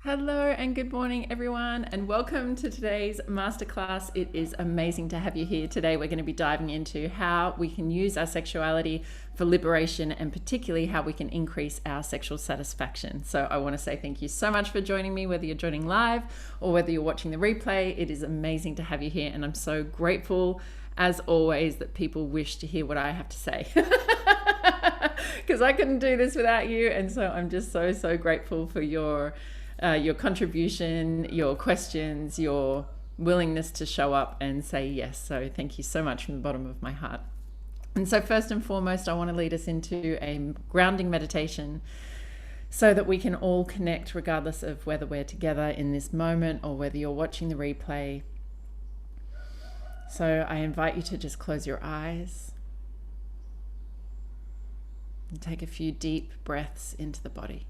Hello and good morning, everyone, and welcome to today's masterclass. It is amazing to have you here today. We're going to be diving into how we can use our sexuality for liberation and particularly how we can increase our sexual satisfaction. So I want to say thank you so much for joining me, whether you're joining live or whether you're watching the replay. It is amazing to have you here, and I'm so grateful, as always, that people wish to hear what I have to say. Because I couldn't do this without you, and so I'm just so grateful for your contribution, your questions, your willingness to show up and say yes. So thank you so much from the bottom of my heart. And so first and foremost, I want to lead us into a grounding meditation so that we can all connect regardless of whether we're together in this moment or whether you're watching the replay. So I invite you to just close your eyes and take a few deep breaths into the body.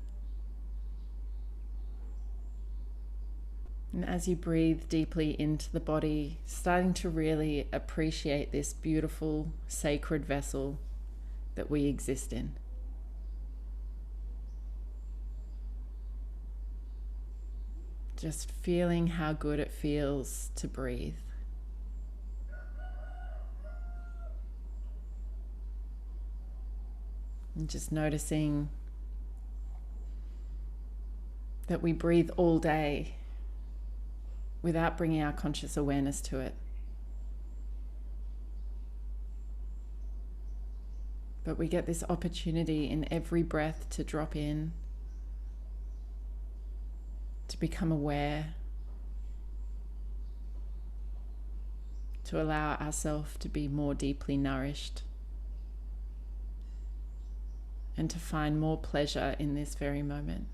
And as you breathe deeply into the body, starting to really appreciate this beautiful, sacred vessel that we exist in. Just feeling how good it feels to breathe. And just noticing that we breathe all day without bringing our conscious awareness to it. But we get this opportunity in every breath to drop in, to become aware, to allow ourselves to be more deeply nourished, and to find more pleasure in this very moment.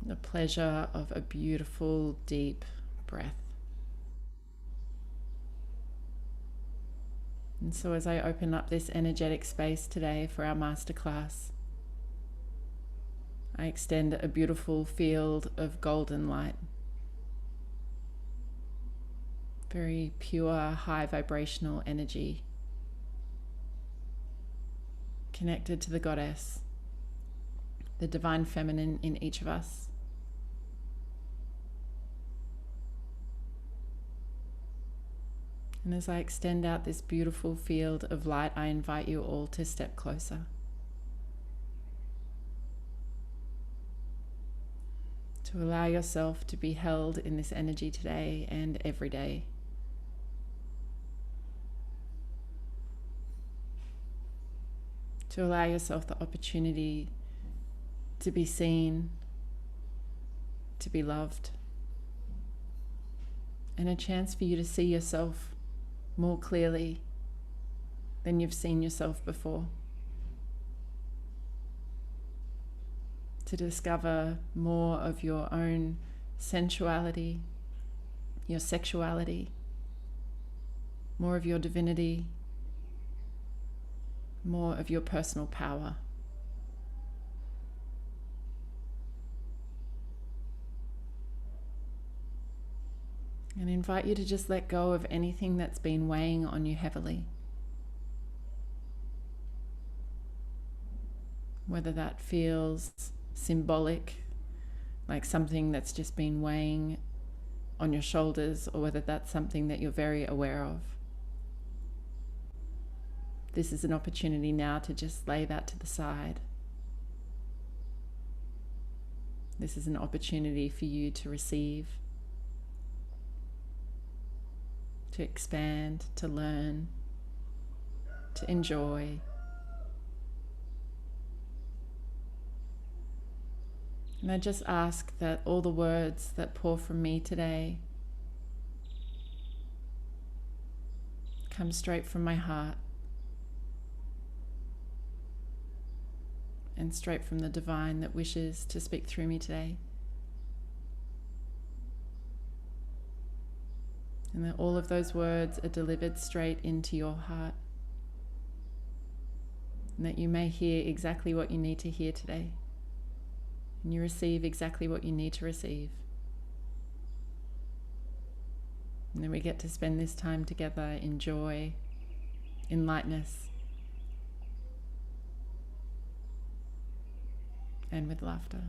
The pleasure of a beautiful, deep breath. And so as I open up this energetic space today for our masterclass, I extend a beautiful field of golden light. Very pure, high vibrational energy, connected to the goddess, the divine feminine in each of us. And as I extend out this beautiful field of light, I invite you all to step closer. To allow yourself to be held in this energy today and every day. To allow yourself the opportunity to be seen, to be loved, and a chance for you to see yourself more clearly than you've seen yourself before. To discover more of your own sensuality, your sexuality, more of your divinity, more of your personal power. And invite you to just let go of anything that's been weighing on you heavily. Whether that feels symbolic, like something that's just been weighing on your shoulders, or whether that's something that you're very aware of. This is an opportunity now to just lay that to the side. This is an opportunity for you to receive, to expand, to learn, to enjoy. And I just ask that all the words that pour from me today come straight from my heart and straight from the divine that wishes to speak through me today. And that all of those words are delivered straight into your heart. And that you may hear exactly what you need to hear today. And you receive exactly what you need to receive. And then we get to spend this time together in joy, in lightness, and with laughter.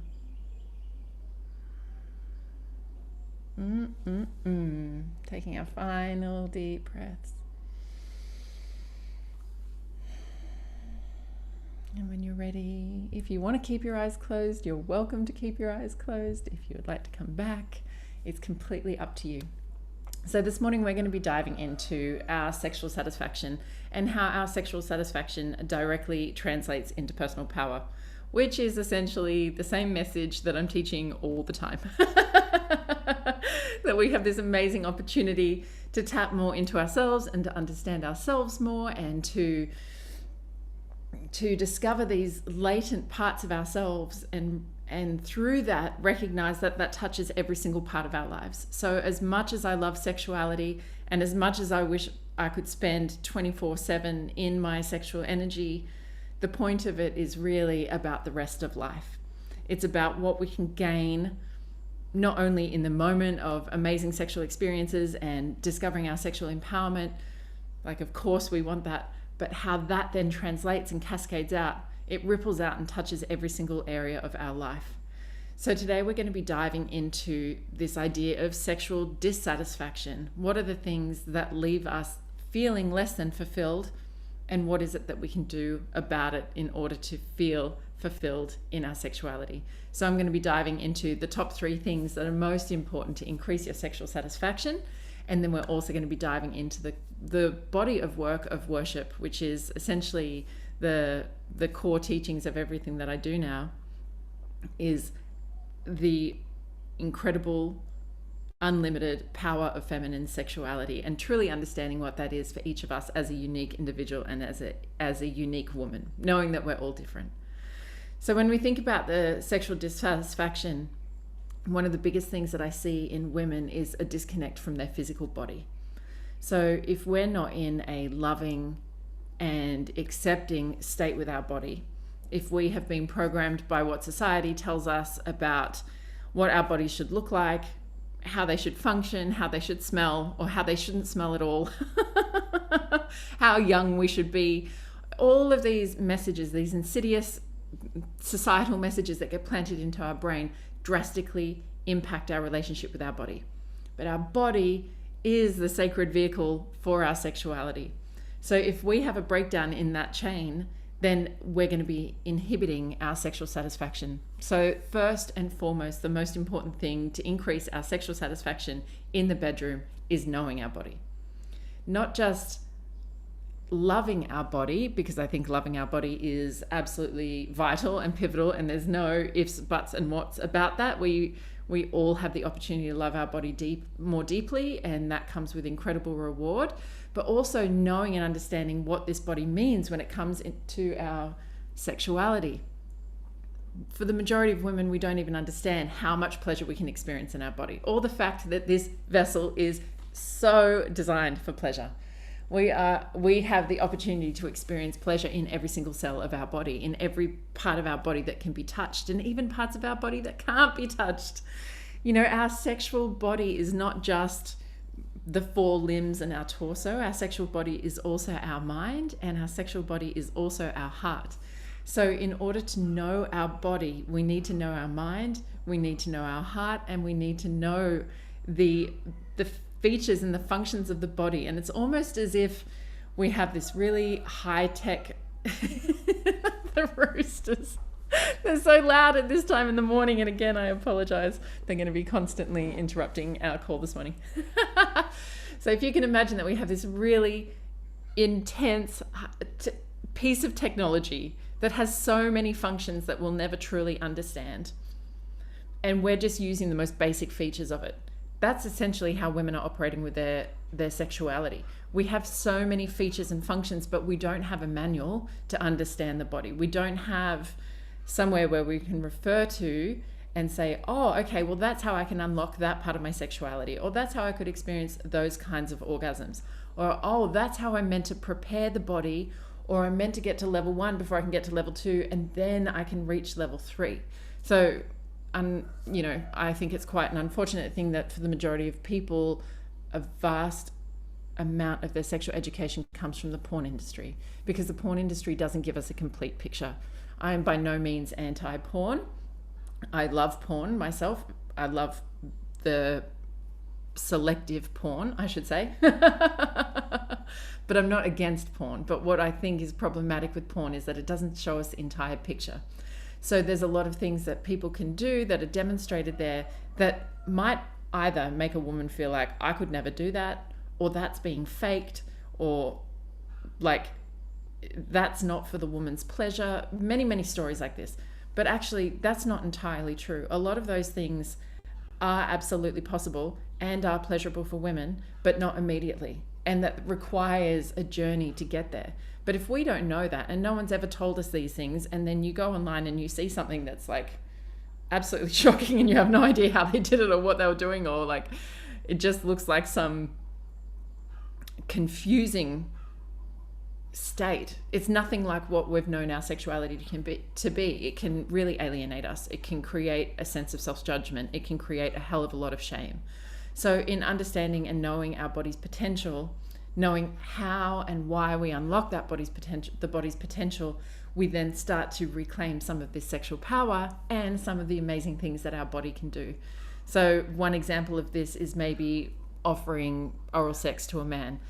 Taking our final deep breaths. And when you're ready, if you want to keep your eyes closed, you're welcome to keep your eyes closed. If you would like to come back, it's completely up to you. So this morning we're going to be diving into our sexual satisfaction and how our sexual satisfaction directly translates into personal power, which is essentially the same message that I'm teaching all the time. That we have this amazing opportunity to tap more into ourselves and to understand ourselves more, and to discover these latent parts of ourselves, and through that recognize that touches every single part of our lives. So as much as I love sexuality, and as much as I wish I could spend 24/7 in my sexual energy, the point of it is really about the rest of life. It's about what we can gain, not only in the moment of amazing sexual experiences and discovering our sexual empowerment, like of course we want that, but how that then translates and cascades out. It ripples out and touches every single area of our life. So today we're going to be diving into this idea of sexual dissatisfaction. What are the things that leave us feeling less than fulfilled? And what is it that we can do about it in order to feel fulfilled in our sexuality? So I'm going to be diving into the top 3 things that are most important to increase your sexual satisfaction. And then we're also going to be diving into the body of work of worship, which is essentially the core teachings of everything that I do now, is the incredible, unlimited power of feminine sexuality, and truly understanding what that is for each of us as a unique individual and as a unique woman, knowing that we're all different. So when we think about the sexual dissatisfaction, one of the biggest things that I see in women is a disconnect from their physical body. So if we're not in a loving and accepting state with our body, if we have been programmed by what society tells us about what our bodies should look like, how they should function, how they should smell, or how they shouldn't smell at all, how young we should be, all of these messages, these insidious societal messages that get planted into our brain, drastically impact our relationship with our body. But our body is the sacred vehicle for our sexuality. So if we have a breakdown in that chain, then we're going to be inhibiting our sexual satisfaction. So first and foremost, the most important thing to increase our sexual satisfaction in the bedroom is knowing our body. Not just loving our body, because I think loving our body is absolutely vital and pivotal, and there's no ifs, buts, and whats about that. We all have the opportunity to love our body more deeply, and that comes with incredible reward. But also knowing and understanding what this body means when it comes into our sexuality. For the majority of women, we don't even understand how much pleasure we can experience in our body, or the fact that this vessel is so designed for pleasure. We have the opportunity to experience pleasure in every single cell of our body, in every part of our body that can be touched, and even parts of our body that can't be touched. You know, our sexual body is not just the 4 limbs and our torso. Our sexual body is also our mind, and our sexual body is also our heart. So in order to know our body, we need to know our mind, we need to know our heart, and we need to know the features and the functions of the body. And it's almost as if we have this really high-tech the roosters, they're so loud at this time in the morning, and again I apologize, they're going to be constantly interrupting our call this morning. So if you can imagine that we have this really intense piece of technology that has so many functions that we'll never truly understand, and we're just using the most basic features of it. That's essentially how women are operating with their sexuality. We have so many features and functions, but we don't have a manual to understand the body. We don't have somewhere where we can refer to and say, oh, okay, well, that's how I can unlock that part of my sexuality, or that's how I could experience those kinds of orgasms, or, oh, that's how I'm meant to prepare the body, or I'm meant to get to level 1 before I can get to level 2, and then I can reach level 3. So, I think it's quite an unfortunate thing that for the majority of people, a vast amount of their sexual education comes from the porn industry, because the porn industry doesn't give us a complete picture I am by no means anti-porn. I love porn myself. I love the selective porn, I should say. But I'm not against porn. But what I think is problematic with porn is that it doesn't show us the entire picture. So there's a lot of things that people can do that are demonstrated there that might either make a woman feel like, I could never do that, or that's being faked, or like that's not for the woman's pleasure. Many, many stories like this. But actually, that's not entirely true. A lot of those things are absolutely possible and are pleasurable for women, but not immediately. And that requires a journey to get there. But if we don't know that, and no one's ever told us these things, and then you go online and you see something that's like absolutely shocking and you have no idea how they did it or what they were doing, or like it just looks like some confusing state. It's nothing like what we've known our sexuality to be. It can really alienate us. It can create a sense of self-judgment. It can create a hell of a lot of shame. So in understanding and knowing our body's potential, knowing how and why we unlock that body's potential, we then start to reclaim some of this sexual power and some of the amazing things that our body can do. So one example of this is maybe offering oral sex to a man.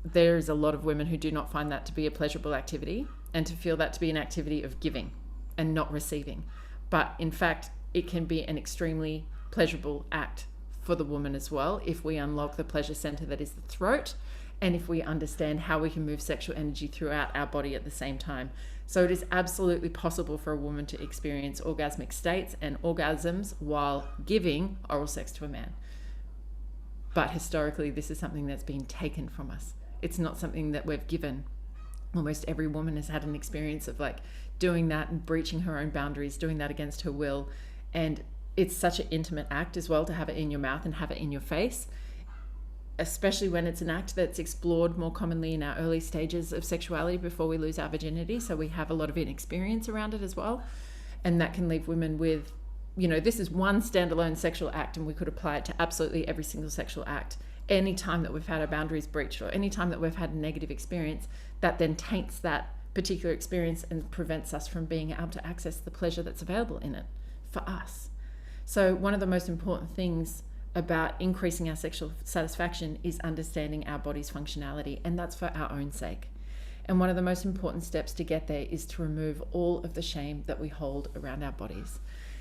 There's a lot of women who do not find that to be a pleasurable activity, and to feel that to be an activity of giving and not receiving. But in fact, it can be an extremely pleasurable act for the woman as well, if we unlock the pleasure center that is the throat, and if we understand how we can move sexual energy throughout our body at the same time. So it is absolutely possible for a woman to experience orgasmic states and orgasms while giving oral sex to a man. But historically, this is something that's been taken from us. It's not something that we've given. Almost every woman has had an experience of like doing that and breaching her own boundaries, doing that against her will. And it's such an intimate act as well to have it in your mouth and have it in your face, especially when it's an act that's explored more commonly in our early stages of sexuality before we lose our virginity. So we have a lot of inexperience around it as well. And that can leave women with, this is one standalone sexual act, and we could apply it to absolutely every single sexual act. Any time that we've had our boundaries breached, or any time that we've had a negative experience, that then taints that particular experience and prevents us from being able to access the pleasure that's available in it for us. So one of the most important things about increasing our sexual satisfaction is understanding our body's functionality, and that's for our own sake. And one of the most important steps to get there is to remove all of the shame that we hold around our bodies.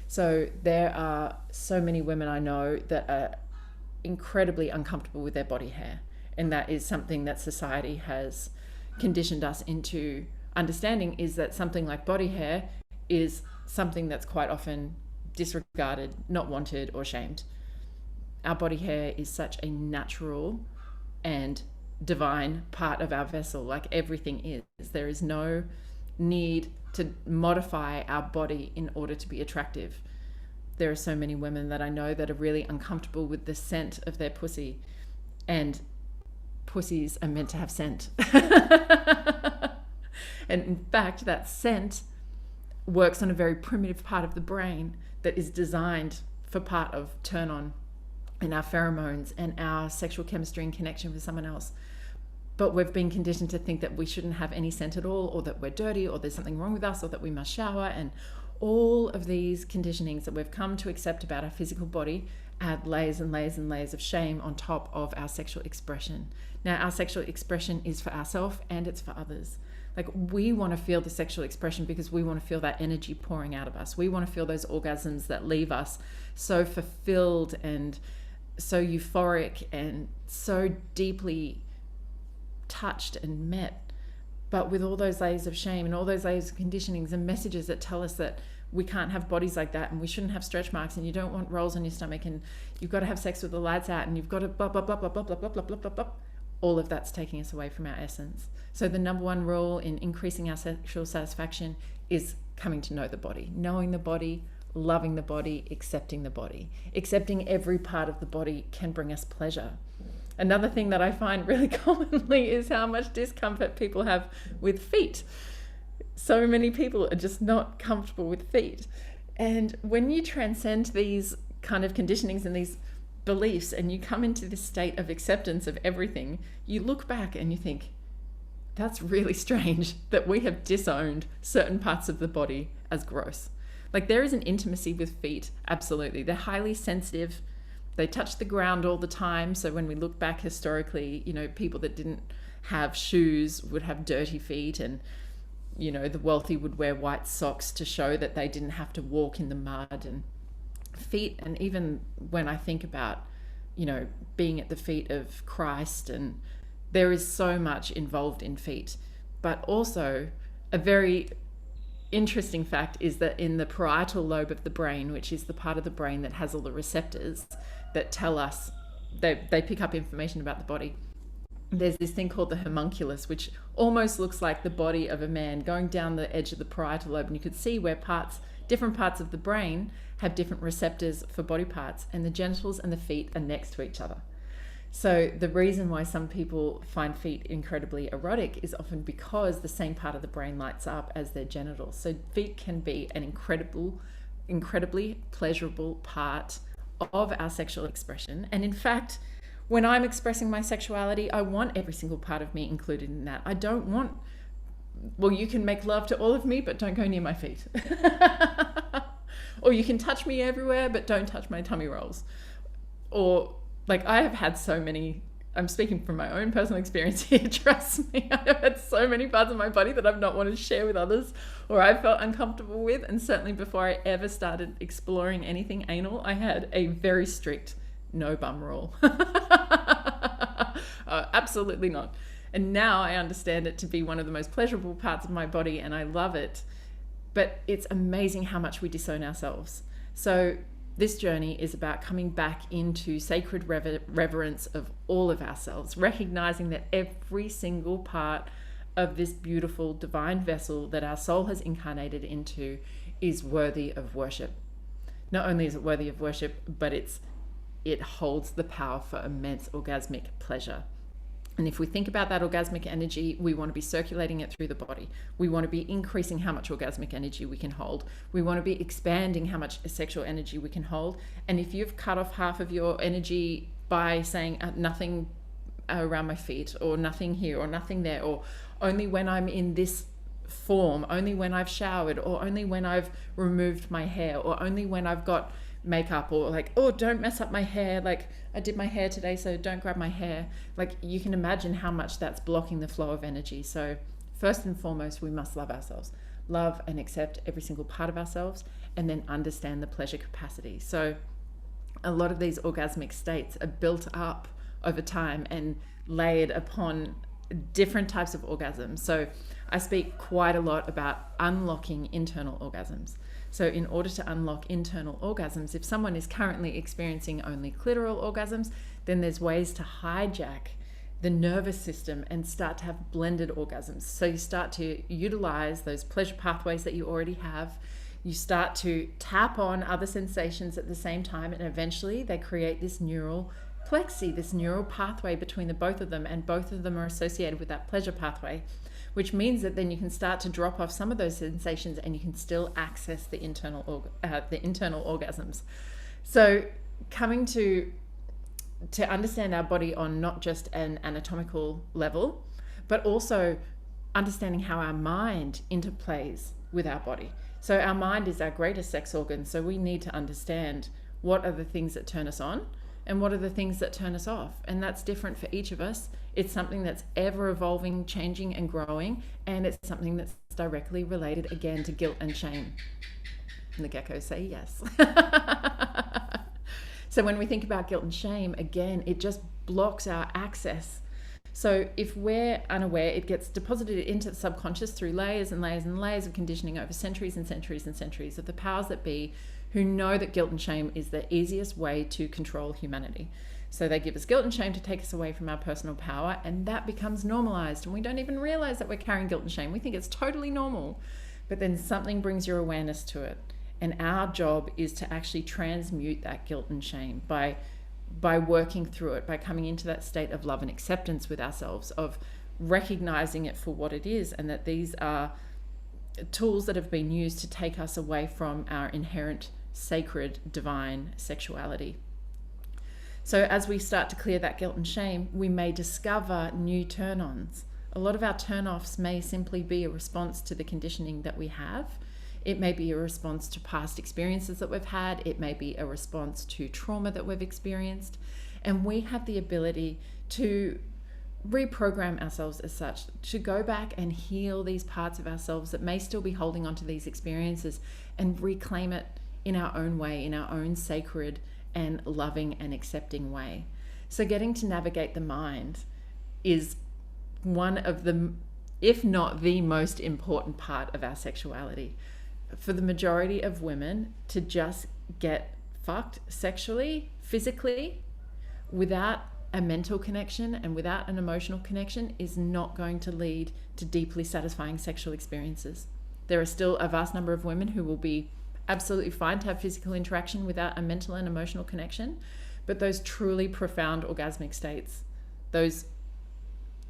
So there are so many women I know that are incredibly uncomfortable with their body hair, and that is something that society has conditioned us into understanding, is that something like body hair is something that's quite often disregarded, not wanted, or shamed. Our body hair is such a natural and divine part of our vessel, like everything is. There is no need to modify our body in order to be attractive. There are so many women that I know that are really uncomfortable with the scent of their pussy, and pussies are meant to have scent. And in fact, that scent works on a very primitive part of the brain that is designed for part of turn on and our pheromones and our sexual chemistry and connection with someone else. But we've been conditioned to think that we shouldn't have any scent at all, or that we're dirty, or there's something wrong with us, or that we must shower, and all of these conditionings that we've come to accept about our physical body add layers and layers and layers of shame on top of our sexual expression. Now, our sexual expression is for ourselves and it's for others. Like, we want to feel the sexual expression because we want to feel that energy pouring out of us. We want to feel those orgasms that leave us so fulfilled and so euphoric and so deeply touched and met. But with all those layers of shame and all those layers of conditionings and messages that tell us that we can't have bodies like that, and we shouldn't have stretch marks, and you don't want rolls on your stomach, and you've got to have sex with the lights out, and you've got to blah, blah, blah, blah, blah, blah, blah, blah, blah, blah, blah. All of that's taking us away from our essence. So the number one rule in increasing our sexual satisfaction is coming to know the body, knowing the body, loving the body, accepting the body. Accepting every part of the body can bring us pleasure. Another thing that I find really commonly is how much discomfort people have with feet. So many people are just not comfortable with feet. And when you transcend these kind of conditionings and these beliefs, and you come into this state of acceptance of everything, you look back and you think, that's really strange that we have disowned certain parts of the body as gross. Like, there is an intimacy with feet, absolutely. They're highly sensitive. They touch the ground all the time. So when we look back historically, you know, people that didn't have shoes would have dirty feet, and, you know, the wealthy would wear white socks to show that they didn't have to walk in the mud. And feet, and even when I think about, you know, being at the feet of Christ, and there is so much involved in feet. But also, a very interesting fact is that in the parietal lobe of the brain, which is the part of the brain that has all the receptors that tell us, they pick up information about the body, there's this thing called the homunculus, which almost looks like the body of a man going down the edge of the parietal lobe, and you could see where different parts of the brain have different receptors for body parts, and the genitals and the feet are next to each other. So the reason why some people find feet incredibly erotic is often because the same part of the brain lights up as their genitals. So feet can be an incredibly pleasurable part of our sexual expression. And in fact, when I'm expressing my sexuality, I want every single part of me included in that. I don't want, well, you can make love to all of me, but don't go near my feet. Or you can touch me everywhere, but don't touch my tummy rolls. Or, like, I have had so many, I'm speaking from my own personal experience here, trust me, I have had so many parts of my body that I've not wanted to share with others, or I felt uncomfortable with. And certainly before I ever started exploring anything anal, I had a very strict no bum rule. Absolutely not. And now I understand it to be one of the most pleasurable parts of my body, and I love it. But it's amazing how much we disown ourselves. So this journey is about coming back into sacred reverence of all of ourselves, recognizing that every single part of this beautiful divine vessel that our soul has incarnated into is worthy of worship. Not only is it worthy of worship, but it holds the power for immense orgasmic pleasure. And if we think about that orgasmic energy, we want to be circulating it through the body. We want to be increasing how much orgasmic energy we can hold. We want to be expanding how much sexual energy we can hold. And if you've cut off half of your energy by saying nothing around my feet, or nothing here, or nothing there, or only when I'm in this form, only when I've showered, or only when I've removed my hair, or only when I've got makeup, or like, oh, don't mess up my hair, like I did my hair today, so don't grab my hair. Like, you can imagine how much that's blocking the flow of energy. So first and foremost, we must love ourselves, love and accept every single part of ourselves, and then understand the pleasure capacity. So a lot of these orgasmic states are built up over time and layered upon different types of orgasms. So I speak quite a lot about unlocking internal orgasms. So in order to unlock internal orgasms, if someone is currently experiencing only clitoral orgasms, then there's ways to hijack the nervous system and start to have blended orgasms. So you start to utilize those pleasure pathways that you already have. You start to tap on other sensations at the same time, and eventually they create this neural plexi, this neural pathway between the both of them, and both of them are associated with that pleasure pathway, which means that then you can start to drop off some of those sensations, and you can still access the internal orgasms. So coming to understand our body on not just an anatomical level, but also understanding how our mind interplays with our body. So our mind is our greatest sex organ, so we need to understand what are the things that turn us on and what are the things that turn us off. And that's different for each of us. It's something that's ever evolving, changing and growing, and it's something that's directly related again to guilt and shame. And the geckos say yes. So when we think about guilt and shame, again, it just blocks our access. So if we're unaware, it gets deposited into the subconscious through layers and layers and layers of conditioning over centuries and centuries and centuries of the powers that be, who know that guilt and shame is the easiest way to control humanity. So they give us guilt and shame to take us away from our personal power, and that becomes normalized. And we don't even realize that we're carrying guilt and shame. We think it's totally normal, but then something brings your awareness to it. And our job is to actually transmute that guilt and shame by working through it, by coming into that state of love and acceptance with ourselves, of recognizing it for what it is, and that these are tools that have been used to take us away from our inherent sacred divine sexuality. So as we start to clear that guilt and shame, we may discover new turn-ons, A lot of our turn-offs may simply be a response to the conditioning that we have. It may be a response to past experiences that we've had. It may be a response to trauma that we've experienced. And we have the ability to reprogram ourselves as such, to go back and heal these parts of ourselves that may still be holding on to these experiences and reclaim it in our own way, in our own sacred and loving and accepting way. So getting to navigate the mind is one of the, if not the most important part of our sexuality. For the majority of women, to just get fucked sexually, physically, without a mental connection and without an emotional connection is not going to lead to deeply satisfying sexual experiences. There are still a vast number of women who will be absolutely fine to have physical interaction without a mental and emotional connection, but those truly profound orgasmic states, those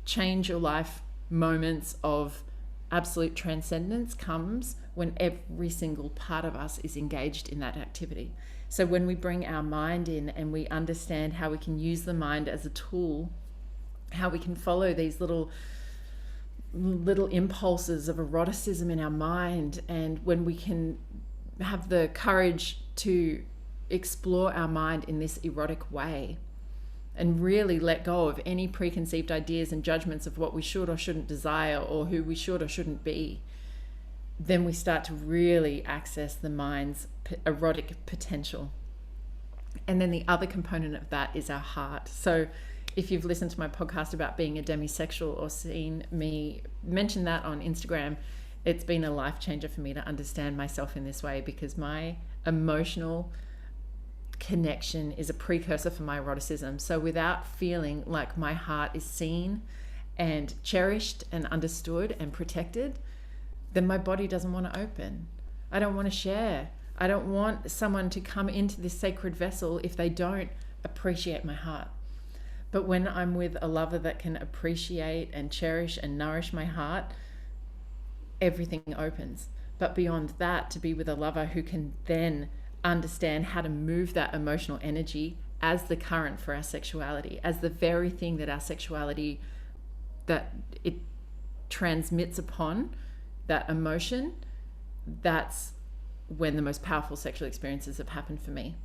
change your life moments of absolute transcendence comes when every single part of us is engaged in that activity. So when we bring our mind in and we understand how we can use the mind as a tool, how we can follow these little impulses of eroticism in our mind, and when we can have the courage to explore our mind in this erotic way and really let go of any preconceived ideas and judgments of what we should or shouldn't desire or who we should or shouldn't be, then we start to really access the mind's erotic potential. And then the other component of that is our heart. So if you've listened to my podcast about being a demisexual or seen me mention that on Instagram, it's been a life changer for me to understand myself in this way, because my emotional connection is a precursor for my eroticism. So without feeling like my heart is seen and cherished and understood and protected, then my body doesn't want to open. I don't want to share. I don't want someone to come into this sacred vessel if they don't appreciate my heart. But when I'm with a lover that can appreciate and cherish and nourish my heart, everything opens. But beyond that, to be with a lover who can then understand how to move that emotional energy as the current for our sexuality, as the very thing that our sexuality, that it transmits upon, that emotion, that's when the most powerful sexual experiences have happened for me.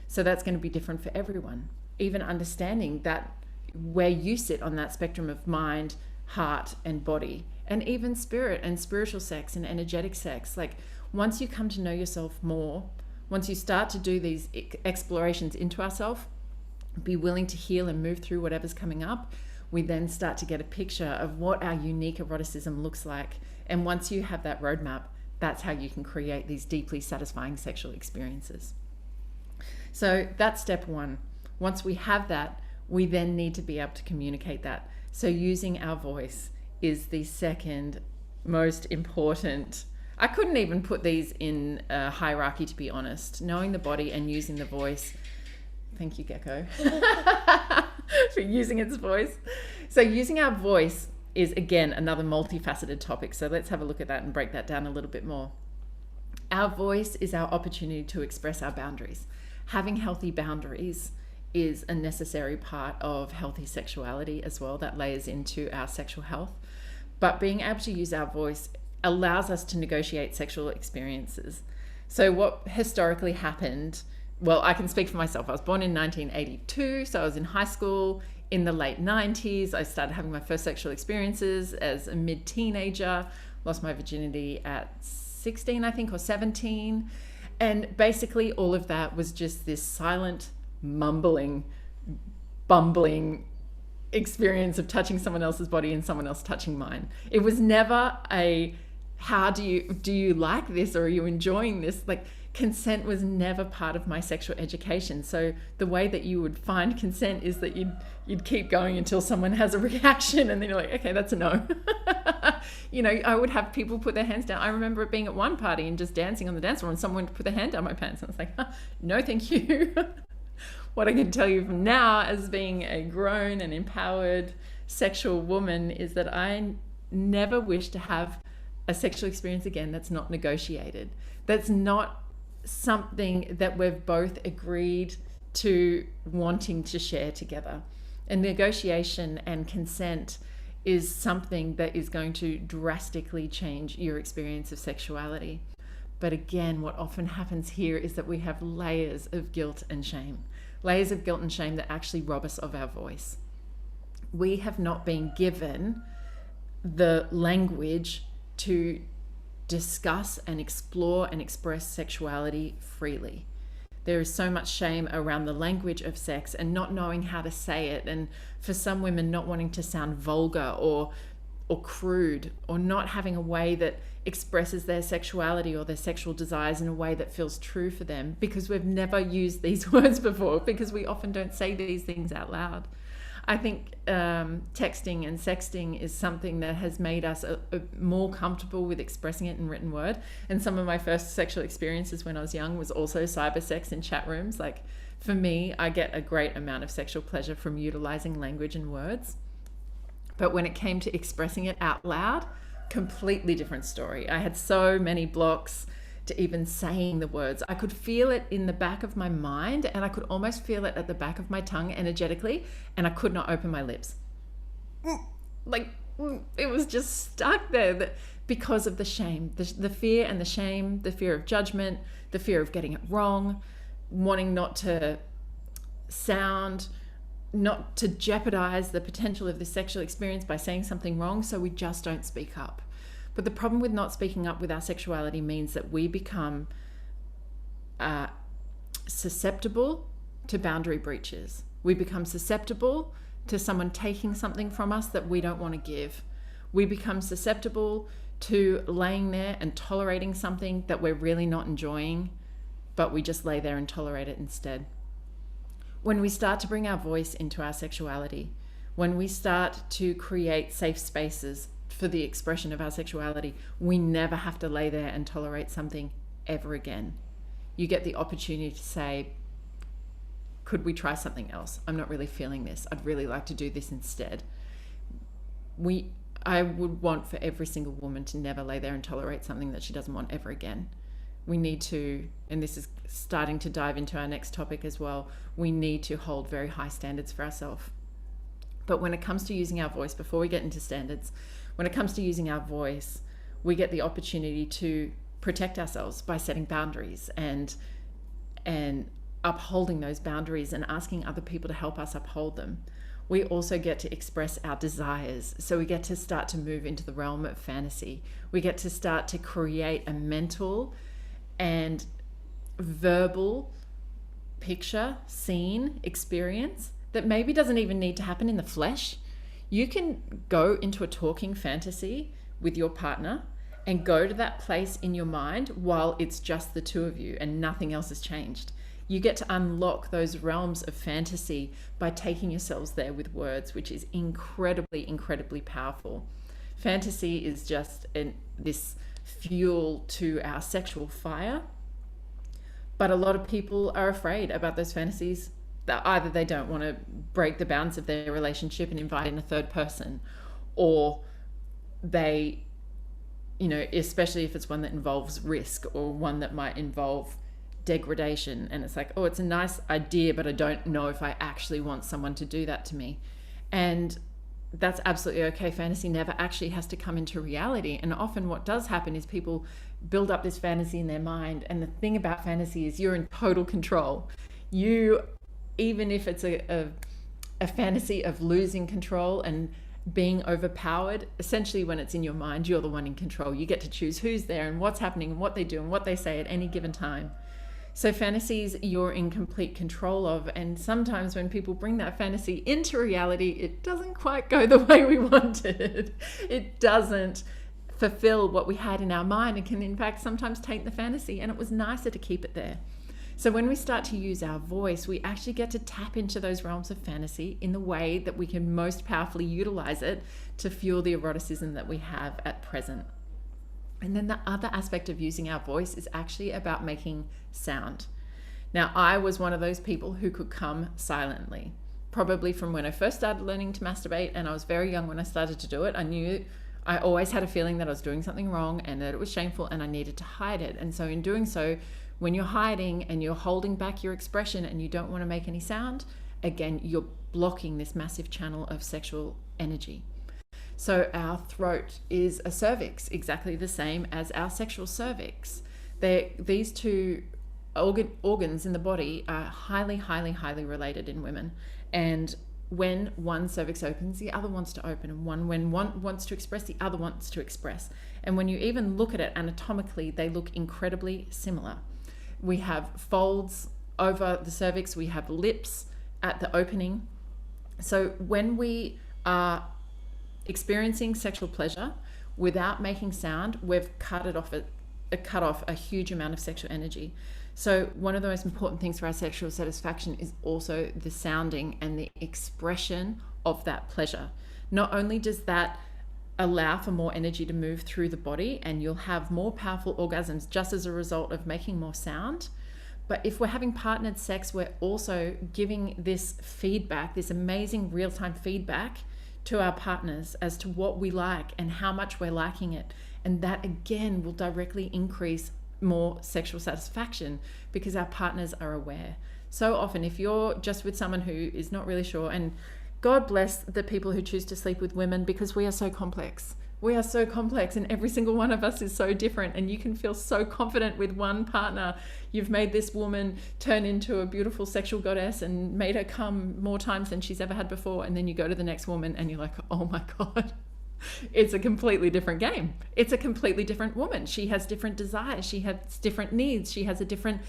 So that's going to be different for everyone. Even understanding that where you sit on that spectrum of mind, heart, and body, and even spirit and spiritual sex and energetic sex. Like, once you come to know yourself more, once you start to do these explorations into ourselves, be willing to heal and move through whatever's coming up, we then start to get a picture of what our unique eroticism looks like. And once you have that roadmap, that's how you can create these deeply satisfying sexual experiences. So that's step one. Once we have that, we then need to be able to communicate that. So using our voice is the second most important. I couldn't even put these in a hierarchy, to be honest. Knowing the body and using the voice. Thank you, Gecko, for using its voice. So using our voice is, again, another multifaceted topic. So let's have a look at that and break that down a little bit more. Our voice is our opportunity to express our boundaries. Having healthy boundaries is a necessary part of healthy sexuality as well. That layers into our sexual health. But being able to use our voice allows us to negotiate sexual experiences. So what historically happened, well, I can speak for myself. I was born in 1982, so I was in high school in the late 90s. I started having my first sexual experiences as a mid-teenager, lost my virginity at 16, I think, or 17. And basically all of that was just this silent, mumbling, bumbling experience of touching someone else's body and someone else touching mine. It was never a, how do you like this, or are you enjoying this? Like, consent was never part of my sexual education. So the way that you would find consent is that you'd keep going until someone has a reaction, and then you're like, okay, that's a no. You know, I would have people put their hands down. I remember it being at one party and just dancing on the dance floor, and someone would put their hand down my pants, and I was like, no, thank you. What I can tell you from now, as being a grown and empowered sexual woman, is that I never wish to have a sexual experience again that's not negotiated. That's not something that we've both agreed to wanting to share together. And negotiation and consent is something that is going to drastically change your experience of sexuality. But again, what often happens here is that we have layers of guilt and shame, layers of guilt and shame that actually rob us of our voice. We have not been given the language to discuss and explore and express sexuality freely. There is so much shame around the language of sex and not knowing how to say it, and for some women not wanting to sound vulgar or crude, or not having a way that expresses their sexuality or their sexual desires in a way that feels true for them, because we've never used these words before, because we often don't say these things out loud. I think texting and sexting is something that has made us more comfortable with expressing it in written word. And some of my first sexual experiences when I was young was also cyber sex in chat rooms. Like, for me, I get a great amount of sexual pleasure from utilizing language and words. But when it came to expressing it out loud, completely different story. I had so many blocks to even saying the words. I could feel it in the back of my mind, and I could almost feel it at the back of my tongue energetically, and I could not open my lips. It was just stuck there because of the shame, the fear and the shame, the fear of judgment, the fear of getting it wrong, wanting not to jeopardize the potential of the sexual experience by saying something wrong, so we just don't speak up. But the problem with not speaking up with our sexuality means that we become susceptible to boundary breaches. We become susceptible to someone taking something from us that we don't want to give. We become susceptible to laying there and tolerating something that we're really not enjoying, but we just lay there and tolerate it instead. When we start to bring our voice into our sexuality, when we start to create safe spaces for the expression of our sexuality, we never have to lay there and tolerate something ever again. You get the opportunity to say, could we try something else? I'm not really feeling this. I'd really like to do this instead. I would want for every single woman to never lay there and tolerate something that she doesn't want ever again. We need to, and this is starting to dive into our next topic as well, we need to hold very high standards for ourselves. But when it comes to using our voice, before we get into standards, when it comes to using our voice, we get the opportunity to protect ourselves by setting boundaries and upholding those boundaries and asking other people to help us uphold them. We also get to express our desires. So we get to start to move into the realm of fantasy. We get to start to create a mental and verbal picture, scene, experience that maybe doesn't even need to happen in the flesh. You can go into a talking fantasy with your partner and go to that place in your mind while it's just the two of you and nothing else has changed. You get to unlock those realms of fantasy by taking yourselves there with words, which is incredibly, incredibly powerful. Fantasy is just this fuel to our sexual fire. But a lot of people are afraid about those fantasies. That either they don't want to break the bounds of their relationship and invite in a third person, or they, especially if it's one that involves risk or one that might involve degradation, and it's like, oh, it's a nice idea, but I don't know if I actually want someone to do that to me. And that's absolutely okay. Fantasy never actually has to come into reality. And often what does happen is people build up this fantasy in their mind. And the thing about fantasy is you're in total control. Even if it's a fantasy of losing control and being overpowered, essentially when it's in your mind, you're the one in control. You get to choose who's there and what's happening and what they do and what they say at any given time. So fantasies you're in complete control of, and sometimes when people bring that fantasy into reality, it doesn't quite go the way we wanted. It doesn't fulfill what we had in our mind and can in fact sometimes take the fantasy, and it was nicer to keep it there. So when we start to use our voice, we actually get to tap into those realms of fantasy in the way that we can most powerfully utilize it to fuel the eroticism that we have at present. And then the other aspect of using our voice is actually about making sound. Now, I was one of those people who could come silently, probably from when I first started learning to masturbate, and I was very young when I started to do it. I always had a feeling that I was doing something wrong and that it was shameful and I needed to hide it. And so in doing so, when you're hiding and you're holding back your expression and you don't want to make any sound, again, you're blocking this massive channel of sexual energy. So our throat is a cervix, exactly the same as our sexual cervix. These two organs in the body are highly, highly, highly related in women. And when one cervix opens, the other wants to open, and when one wants to express, the other wants to express. And when you even look at it anatomically, they look incredibly similar. We have folds over the cervix, we have lips at the opening. So when we are experiencing sexual pleasure without making sound, we've cut off a huge amount of sexual energy. So one of the most important things for our sexual satisfaction is also the sounding and the expression of that pleasure. Not only does that allow for more energy to move through the body, and you'll have more powerful orgasms just as a result of making more sound, but if we're having partnered sex, we're also giving this feedback, this amazing real-time feedback to our partners as to what we like and how much we're liking it. And that again will directly increase more sexual satisfaction because our partners are aware. So often, if you're just with someone who is not really sure, and God bless the people who choose to sleep with women, because we are so complex. We are so complex, and every single one of us is so different. And you can feel so confident with one partner. You've made this woman turn into a beautiful sexual goddess and made her come more times than she's ever had before. And then you go to the next woman and you're like, oh my God, it's a completely different game. It's a completely different woman. She has different desires. She has different needs. She has a different,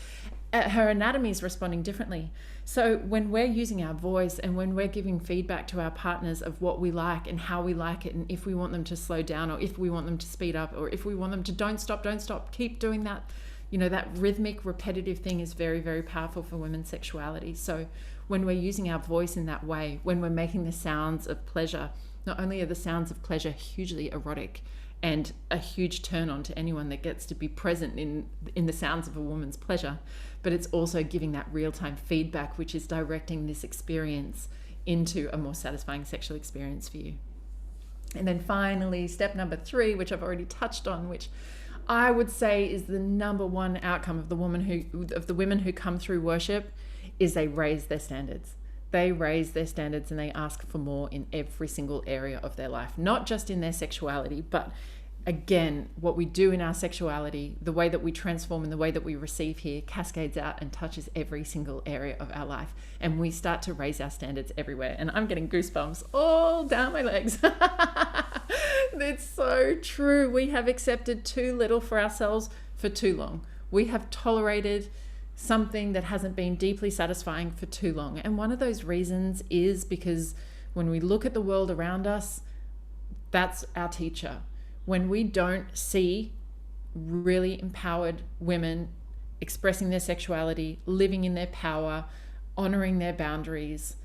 her anatomy is responding differently. So when we're using our voice and when we're giving feedback to our partners of what we like and how we like it, and if we want them to slow down or if we want them to speed up or if we want them to don't stop, keep doing that, you know, that rhythmic, repetitive thing is very, very powerful for women's sexuality. So when we're using our voice in that way, when we're making the sounds of pleasure, not only are the sounds of pleasure hugely erotic and a huge turn on to anyone that gets to be present in the sounds of a woman's pleasure, but it's also giving that real-time feedback, which is directing this experience into a more satisfying sexual experience for you. And then finally, step number 3, which I've already touched on, which I would say is the number one outcome of the women who come through worship, is they raise their standards. They raise their standards and they ask for more in every single area of their life, not just in their sexuality, but again, what we do in our sexuality, the way that we transform and the way that we receive here cascades out and touches every single area of our life. And we start to raise our standards everywhere. And I'm getting goosebumps all down my legs. It's so true. We have accepted too little for ourselves for too long. We have tolerated something that hasn't been deeply satisfying for too long. And one of those reasons is because when we look at the world around us, that's our teacher. When we don't see really empowered women expressing their sexuality, living in their power, honoring their boundaries,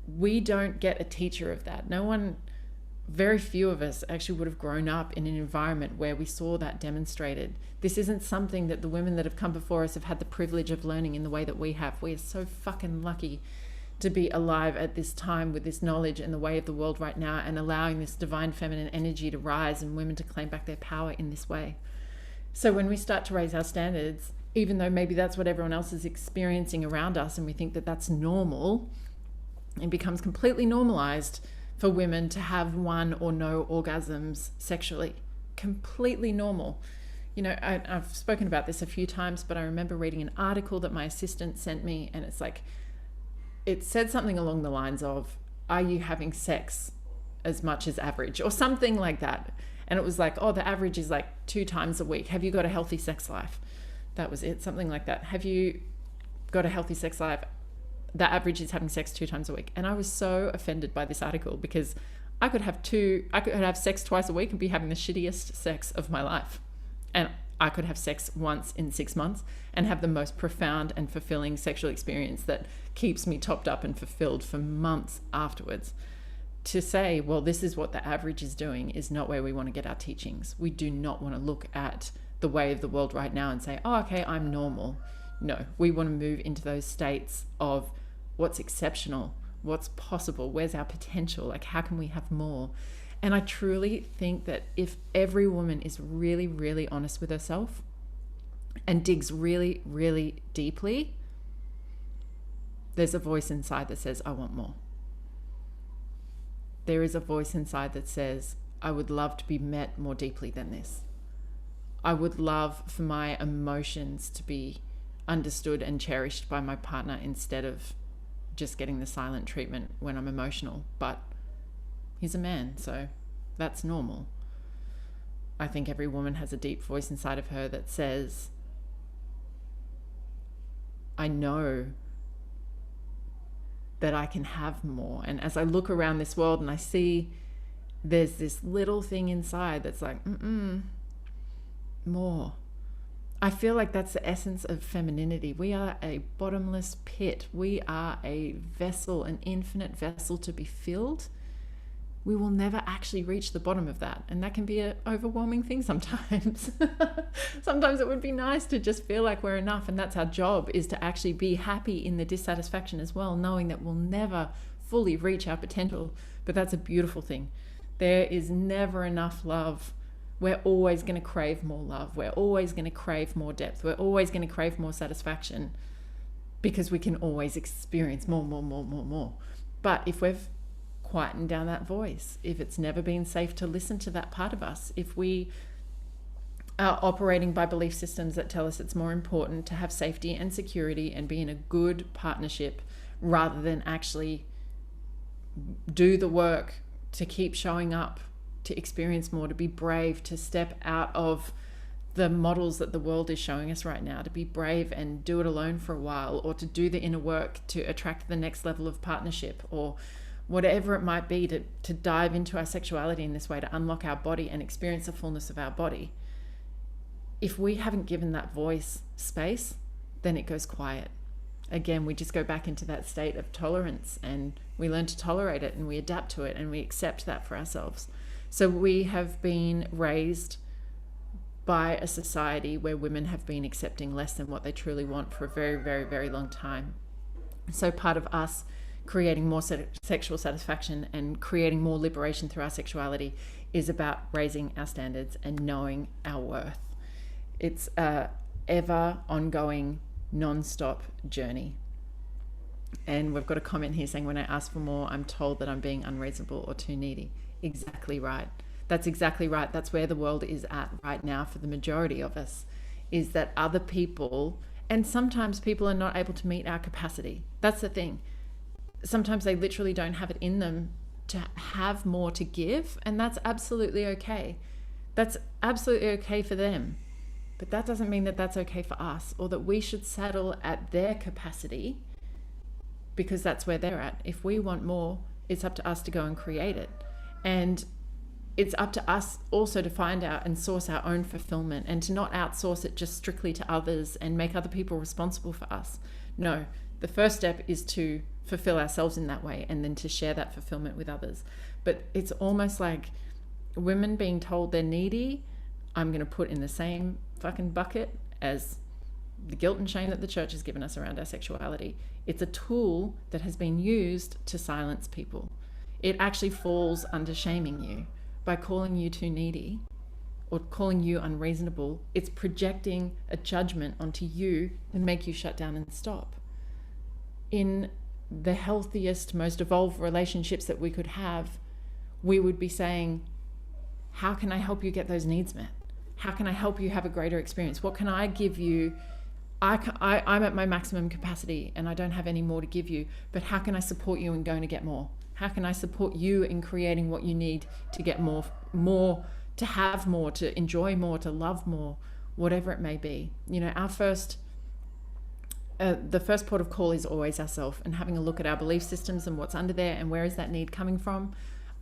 we don't get a teacher of that. Very few of us actually would have grown up in an environment where we saw that demonstrated. This isn't something that the women that have come before us have had the privilege of learning in the way that we have. We are so fucking lucky to be alive at this time with this knowledge and the way of the world right now, and allowing this divine feminine energy to rise and women to claim back their power in this way. So when we start to raise our standards, even though maybe that's what everyone else is experiencing around us and we think that that's normal, it becomes completely normalized for women to have one or no orgasms sexually. Completely normal. You know, I've spoken about this a few times, but I remember reading an article that my assistant sent me, and it's like, it said something along the lines of, are you having sex as much as average, or something like that? And it was like, oh, the average is like 2 times a week. Have you got a healthy sex life? That was it, something like that. Have you got a healthy sex life? The average is having sex 2 times a week. And I was so offended by this article, because I could have sex twice a week and be having the shittiest sex of my life. And I could have sex once in 6 months and have the most profound and fulfilling sexual experience that keeps me topped up and fulfilled for months afterwards. To say, well, this is what the average is doing, is not where we want to get our teachings. We do not want to look at the way of the world right now and say, oh, okay, I'm normal. No, we want to move into those states of what's exceptional, what's possible, where's our potential, like how can we have more? And I truly think that if every woman is really, really honest with herself and digs really, really deeply, there's a voice inside that says, I want more. there is a voice inside that says, I would love to be met more deeply than this. I would love for my emotions to be understood and cherished by my partner instead of just getting the silent treatment when I'm emotional. But he's a man, so that's normal. I think every woman has a deep voice inside of her that says, I know that I can have more. And as I look around this world and I see there's this little thing inside that's like, more. I feel like that's the essence of femininity. We are a bottomless pit. We are a vessel, an infinite vessel to be filled. We will never actually reach the bottom of that. And that can be an overwhelming thing sometimes. Sometimes it would be nice to just feel like we're enough. And that's our job, is to actually be happy in the dissatisfaction as well, knowing that we'll never fully reach our potential. But that's a beautiful thing. There is never enough love. We're always going to crave more love. We're always going to crave more depth. We're always going to crave more satisfaction, because we can always experience more. But if we've quietened down that voice, if it's never been safe to listen to that part of us, if we are operating by belief systems that tell us it's more important to have safety and security and be in a good partnership rather than actually do the work to keep showing up, to experience more, to be brave, to step out of the models that the world is showing us right now, to be brave and do it alone for a while, or to do the inner work to attract the next level of partnership, or whatever it might be, to dive into our sexuality in this way, to unlock our body and experience the fullness of our body. If we haven't given that voice space, then it goes quiet. Again, we just go back into that state of tolerance, and we learn to tolerate it, and we adapt to it, and we accept that for ourselves. So we have been raised by a society where women have been accepting less than what they truly want for a very, very, very long time. So part of us creating more sexual satisfaction and creating more liberation through our sexuality is about raising our standards and knowing our worth. It's a ever ongoing, non-stop journey. And we've got a comment here saying, when I ask for more, I'm told that I'm being unreasonable or too needy. Exactly right. That's exactly right. That's where the world is at right now for the majority of us, is that other people, and sometimes people are not able to meet our capacity. That's the thing. Sometimes they literally don't have it in them to have more to give, and that's absolutely okay. That's absolutely okay for them. But that doesn't mean that that's okay for us, or that we should settle at their capacity because that's where they're at. If we want more, it's up to us to go and create it. And it's up to us also to find out and source our own fulfillment, and to not outsource it just strictly to others and make other people responsible for us. No, the first step is to fulfill ourselves in that way, and then to share that fulfillment with others. But it's almost like women being told they're needy, I'm going to put in the same fucking bucket as the guilt and shame that the church has given us around our sexuality. It's a tool that has been used to silence people. It actually falls under shaming you by calling you too needy or calling you unreasonable. It's projecting a judgment onto you and make you shut down and stop. In the healthiest, most evolved relationships that we could have, we would be saying, how can I help you get those needs met? How can I help you have a greater experience? What can I give you? I'm at my maximum capacity and I don't have any more to give you, but how can I support you in going to get more? How can I support you in creating what you need to get more, to have more, to enjoy more, to love more, whatever it may be? You know, the first port of call is always ourselves, and having a look at our belief systems and what's under there and where is that need coming from.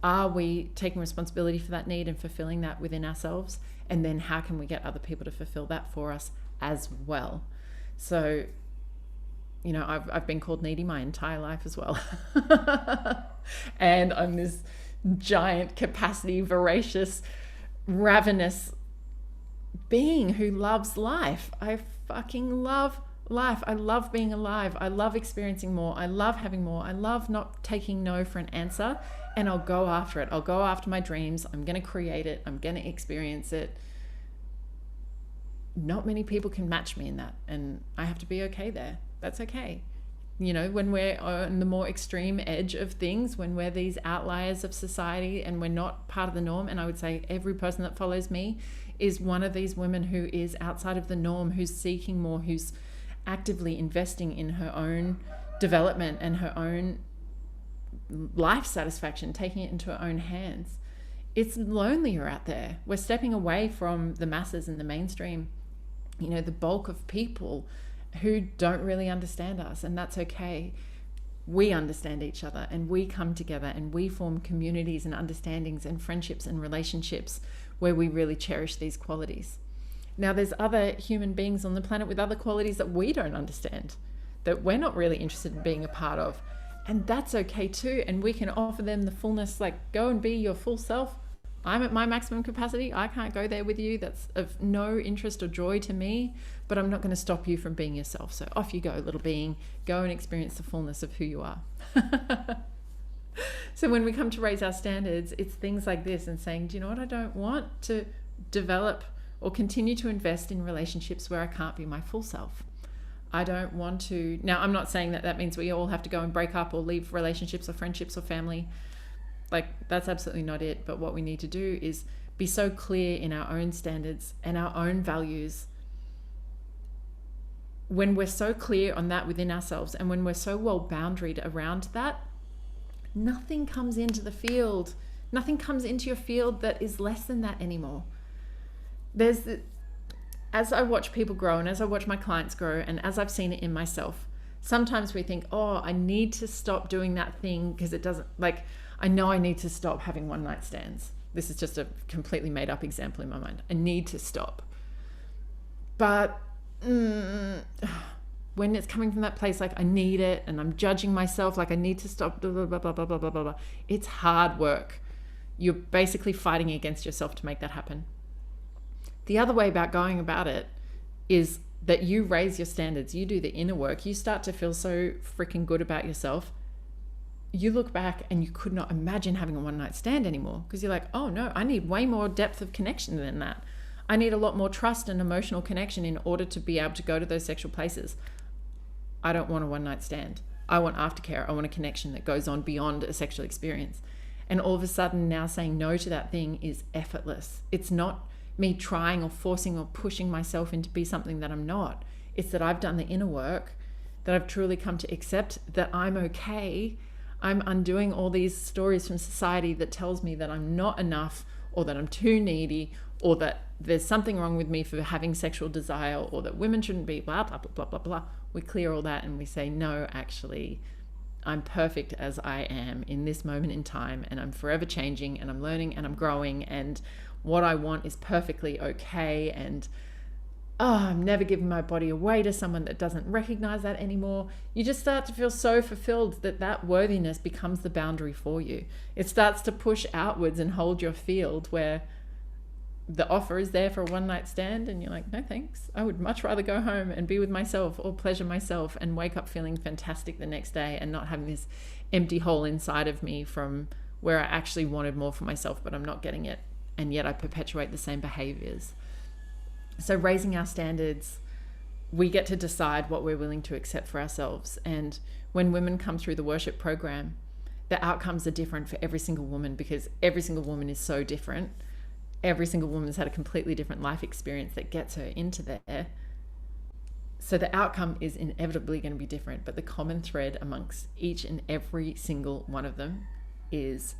Are we taking responsibility for that need and fulfilling that within ourselves? And then how can we get other people to fulfill that for us as well? So, you know, I've been called needy my entire life as well. And I'm this giant capacity, voracious, ravenous being who loves life. I fucking love life. I love being alive. I love experiencing more. I love having more. I love not taking no for an answer, and I'll go after it. I'll go after my dreams. I'm going to create it. I'm going to experience it. Not many people can match me in that, and I have to be okay there. That's okay. when we're on the more extreme edge of things, when we're these outliers of society and we're not part of the norm. And I would say every person that follows me is one of these women who is outside of the norm, who's seeking more, who's actively investing in her own development and her own life satisfaction, taking it into her own hands. It's lonelier out there. We're stepping away from the masses and the mainstream, the bulk of people who don't really understand us, and that's okay. We understand each other, and we come together and we form communities and understandings and friendships and relationships where we really cherish these qualities. Now, there's other human beings on the planet with other qualities that we don't understand, that we're not really interested in being a part of, and that's okay too. And we can offer them the fullness, like, go and be your full self. I'm at my maximum capacity. I can't go there with you. That's of no interest or joy to me, but I'm not going to stop you from being yourself. So off you go, little being. Go and experience the fullness of who you are. So when we come to raise our standards, it's things like this, and saying, do you know what? I don't want to develop or continue to invest in relationships where I can't be my full self. I don't want to. Now, I'm not saying that means we all have to go and break up or leave relationships or friendships or family. Like, that's absolutely not it. But what we need to do is be so clear in our own standards and our own values. When we're so clear on that within ourselves, and when we're so well boundaried around that, nothing comes into the field. Nothing comes into your field that is less than that anymore. As I watch people grow, and as I watch my clients grow, and as I've seen it in myself, sometimes we think, oh, I need to stop doing that thing because it doesn't, like, I know I need to stop having one night stands. This is just a completely made up example in my mind. I need to stop. But when it's coming from that place, like, I need it, and I'm judging myself, like, I need to stop, blah, blah, blah, blah, blah, blah, blah, blah. It's hard work. You're basically fighting against yourself to make that happen. The other way about going about it is that you raise your standards, you do the inner work, you start to feel so freaking good about yourself. You look back and you could not imagine having a one night stand anymore, because you're like, oh no, I need way more depth of connection than that. I need a lot more trust and emotional connection in order to be able to go to those sexual places. I don't want a one night stand. I want aftercare. I want a connection that goes on beyond a sexual experience. And all of a sudden now saying no to that thing is effortless. It's not me trying or forcing or pushing myself into be something that I'm not. It's that I've done the inner work, that I've truly come to accept that I'm okay. I'm undoing all these stories from society that tells me that I'm not enough, or that I'm too needy, or that there's something wrong with me for having sexual desire, or that women shouldn't be blah, blah, blah, blah, blah, blah. We clear all that and we say, no, actually, I'm perfect as I am in this moment in time, and I'm forever changing, and I'm learning, and I'm growing, and what I want is perfectly okay, and I'm never giving my body away to someone that doesn't recognize that anymore. You just start to feel so fulfilled that worthiness becomes the boundary for you. It starts to push outwards and hold your field, where the offer is there for a one night stand and you're like, no thanks. I would much rather go home and be with myself or pleasure myself and wake up feeling fantastic the next day, and not having this empty hole inside of me from where I actually wanted more for myself, but I'm not getting it. And yet I perpetuate the same behaviors. So raising our standards, we get to decide what we're willing to accept for ourselves. And when women come through the worship program, the outcomes are different for every single woman, because every single woman is so different. Every single woman's had a completely different life experience that gets her into there. So the outcome is inevitably going to be different, but the common thread amongst each and every single one of them is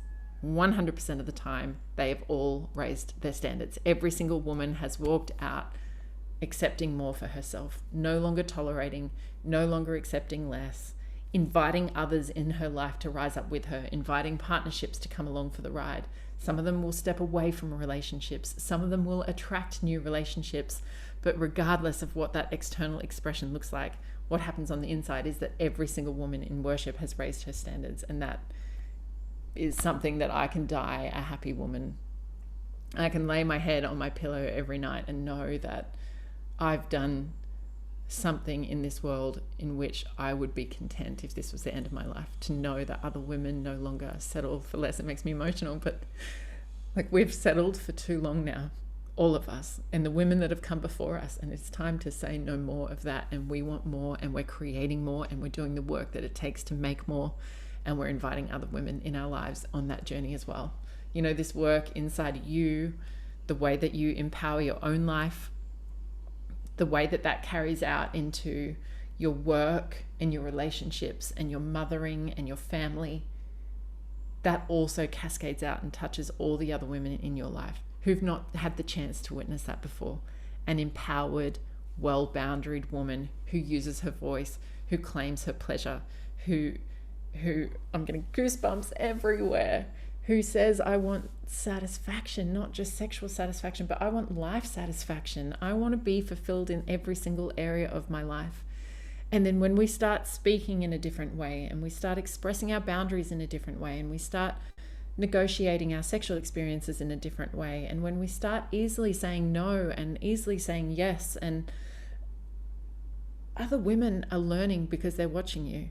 100% of the time, they have all raised their standards. Every single woman has walked out accepting more for herself, no longer tolerating, no longer accepting less, inviting others in her life to rise up with her, inviting partnerships to come along for the ride. Some of them will step away from relationships. Some of them will attract new relationships. But regardless of what that external expression looks like, what happens on the inside is that every single woman in worship has raised her standards, and that is something that I can die a happy woman. I can lay my head on my pillow every night and know that I've done something in this world in which I would be content if this was the end of my life, to know that other women no longer settle for less. It makes me emotional, but like, we've settled for too long now. all of us and the women that have come before us. And it's time to say no more of that. And we want more, and we're creating more, and we're doing the work that it takes to make more. And we're inviting other women in our lives on that journey as well. You know, this work inside you, the way that you empower your own life, the way that that carries out into your work and your relationships and your mothering and your family, that also cascades out and touches all the other women in your life who've not had the chance to witness that before. An empowered, well-boundaried woman who uses her voice, who claims her pleasure, who I'm getting goosebumps everywhere, who says, I want satisfaction, not just sexual satisfaction, but I want life satisfaction. I want to be fulfilled in every single area of my life. And then when we start speaking in a different way, and we start expressing our boundaries in a different way, and we start negotiating our sexual experiences in a different way, and when we start easily saying no and easily saying yes, and other women are learning because they're watching you.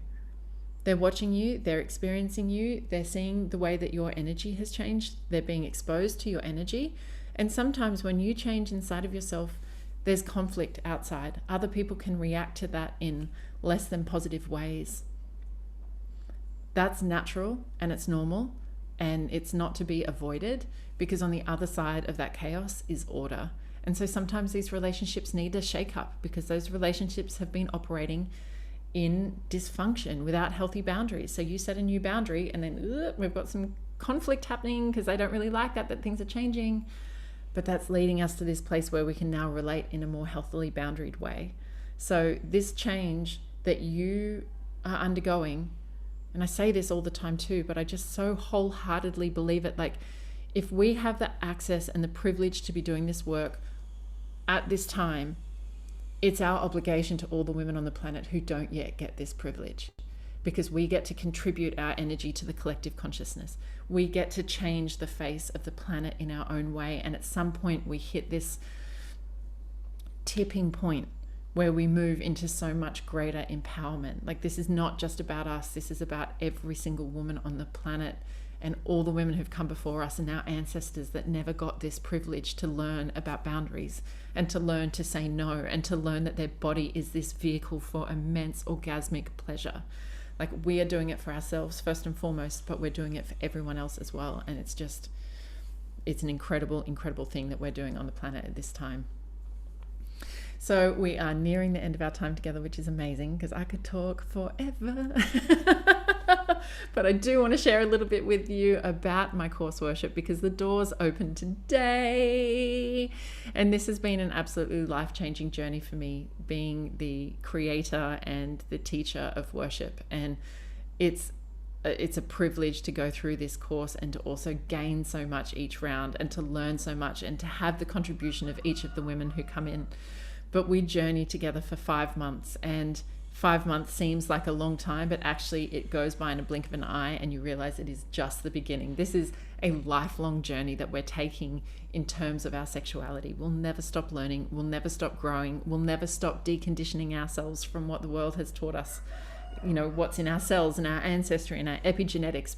They're watching you, they're experiencing you, they're seeing the way that your energy has changed, they're being exposed to your energy. And sometimes when you change inside of yourself, there's conflict outside. Other people can react to that in less than positive ways. That's natural and it's normal, and it's not to be avoided, because on the other side of that chaos is order. And so sometimes these relationships need a shake up, because those relationships have been operating in dysfunction without healthy boundaries. So you set a new boundary, and then we've got some conflict happening because they don't really like that things are changing. But that's leading us to this place where we can now relate in a more healthily boundaried way. So this change that you are undergoing, and I say this all the time too, but I just so wholeheartedly believe it. Like, if we have the access and the privilege to be doing this work at this time, it's our obligation to all the women on the planet who don't yet get this privilege, because we get to contribute our energy to the collective consciousness. We get to change the face of the planet in our own way. And at some point we hit this tipping point where we move into so much greater empowerment. Like, this is not just about us. This is about every single woman on the planet, and all the women who've come before us, and our ancestors that never got this privilege to learn about boundaries, and to learn to say no, and to learn that their body is this vehicle for immense orgasmic pleasure. Like, we are doing it for ourselves first and foremost, but we're doing it for everyone else as well. And it's an incredible, incredible thing that we're doing on the planet at this time. So we are nearing the end of our time together, which is amazing, because I could talk forever. But I do want to share a little bit with you about my course Worship, because the doors open today. And this has been an absolutely life-changing journey for me, being the creator and the teacher of worship. And it's a privilege to go through this course, and to also gain so much each round, and to learn so much, and to have the contribution of each of the women who come in. But we journey together for 5 months, and 5 months seems like a long time, but actually it goes by in a blink of an eye, and you realize it is just the beginning. This is a lifelong journey that we're taking in terms of our sexuality. We'll never stop learning. We'll never stop growing. We'll never stop deconditioning ourselves from what the world has taught us. You know, what's in our cells and our ancestry and our epigenetics.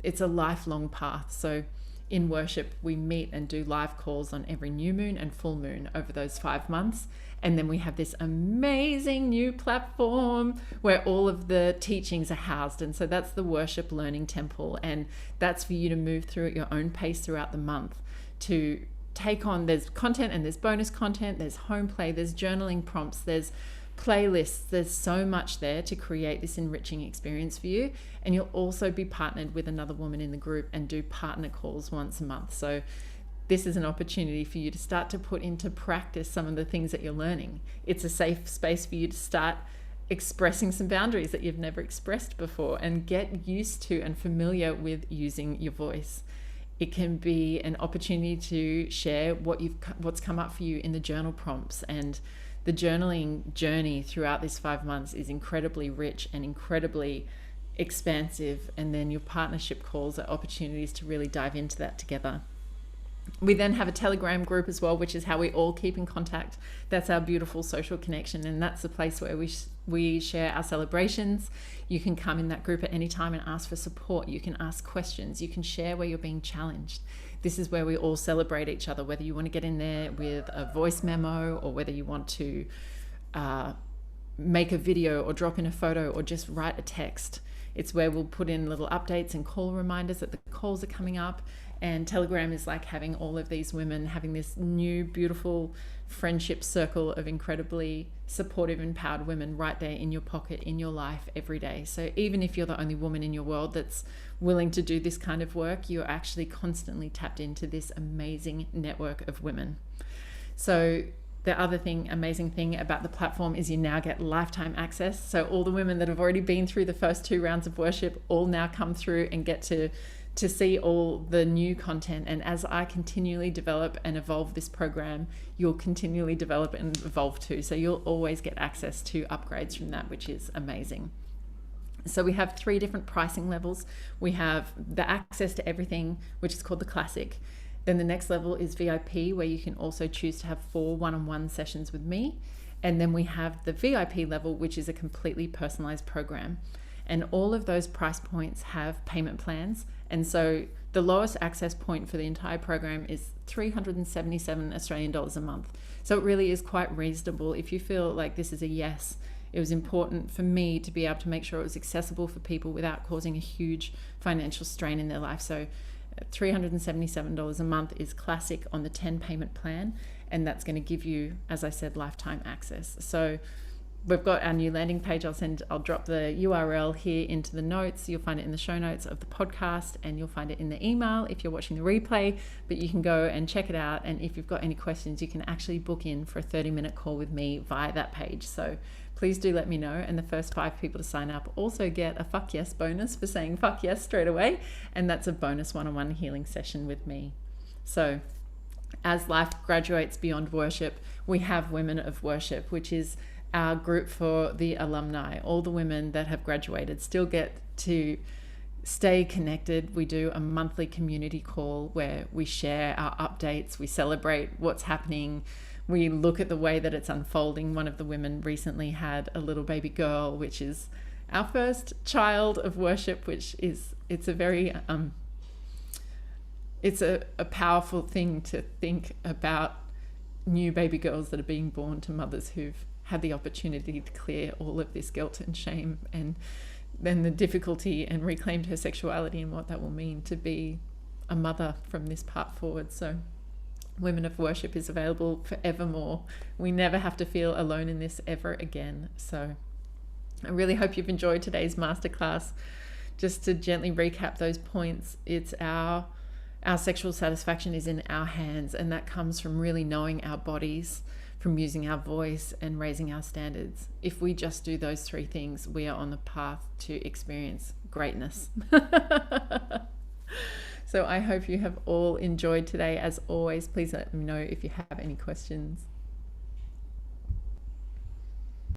It's a lifelong path. So in Worship, we meet and do live calls on every new moon and full moon over those 5 months. And then we have this amazing new platform where all of the teachings are housed. And so that's the Worship Learning Temple. And that's for you to move through at your own pace throughout the month, to take on. There's content and there's bonus content, there's home play, there's journaling prompts, there's playlists. There's so much there to create this enriching experience for you. And you'll also be partnered with another woman in the group and do partner calls once a month. So this is an opportunity for you to start to put into practice some of the things that you're learning. It's a safe space for you to start expressing some boundaries that you've never expressed before, and get used to and familiar with using your voice. It can be an opportunity to share what's come up for you in the journal prompts. And the journaling journey throughout this 5 months is incredibly rich and incredibly expansive. And then your partnership calls are opportunities to really dive into that together. We then have a Telegram group as well, which is how we all keep in contact. That's our beautiful social connection, and that's the place where we share our celebrations. You can come in that group at any time and ask for support. You can ask questions. You can share where you're being challenged. This is where we all celebrate each other, whether you want to get in there with a voice memo or whether you want to make a video or drop in a photo or just write a text. It's where we'll put in little updates and call reminders that the calls are coming up. And Telegram is like having all of these women having this new beautiful friendship circle of incredibly supportive, empowered women right there in your pocket, in your life every day. So even if you're the only woman in your world that's willing to do this kind of work, you're actually constantly tapped into this amazing network of women. So the other amazing thing about the platform is you now get lifetime access. So all the women that have already been through the first 2 rounds of worship all now come through and get to see all the new content. And as I continually develop and evolve this program, you'll continually develop and evolve too. So you'll always get access to upgrades from that, which is amazing. So we have 3 different pricing levels. We have the access to everything, which is called the Classic. Then the next level is VIP, where you can also choose to have 4 one-on-one sessions with me. And then we have the VIP level, which is a completely personalized program. And all of those price points have payment plans. And so the lowest access point for the entire program is 377 Australian dollars a month. So it really is quite reasonable. If you feel like this is a yes, it was important for me to be able to make sure it was accessible for people without causing a huge financial strain in their life. So $377 a month is Classic on the 10 payment plan. And that's going to give you, as I said, lifetime access. So we've got our new landing page. I'll drop the URL here into the notes. You'll find it in the show notes of the podcast, and you'll find it in the email if you're watching the replay, but you can go and check it out. And if you've got any questions, you can actually book in for a 30-minute call with me via that page. So please do let me know. And the first 5 people to sign up also get a fuck yes bonus for saying fuck yes straight away. And that's a bonus one-on-one healing session with me. So as life graduates beyond worship, we have Women of Worship, which is our group for the alumni. All the women that have graduated still get to stay connected. We do a monthly community call where we share our updates, we celebrate what's happening, we look at the way that it's unfolding. One of the women recently had a little baby girl, which is our first child of worship, which is, it's a very it's a powerful thing to think about, new baby girls that are being born to mothers who've had the opportunity to clear all of this guilt and shame, and then the difficulty, and reclaimed her sexuality and what that will mean to be a mother from this part forward. So Women of Worship is available forevermore. We never have to feel alone in this ever again. So I really hope you've enjoyed today's masterclass. Just to gently recap those points, it's our sexual satisfaction is in our hands, and that comes from really knowing our bodies, from using our voice and raising our standards. If we just do those 3 things, we are on the path to experience greatness. So I hope you have all enjoyed today. As always, please let me know if you have any questions.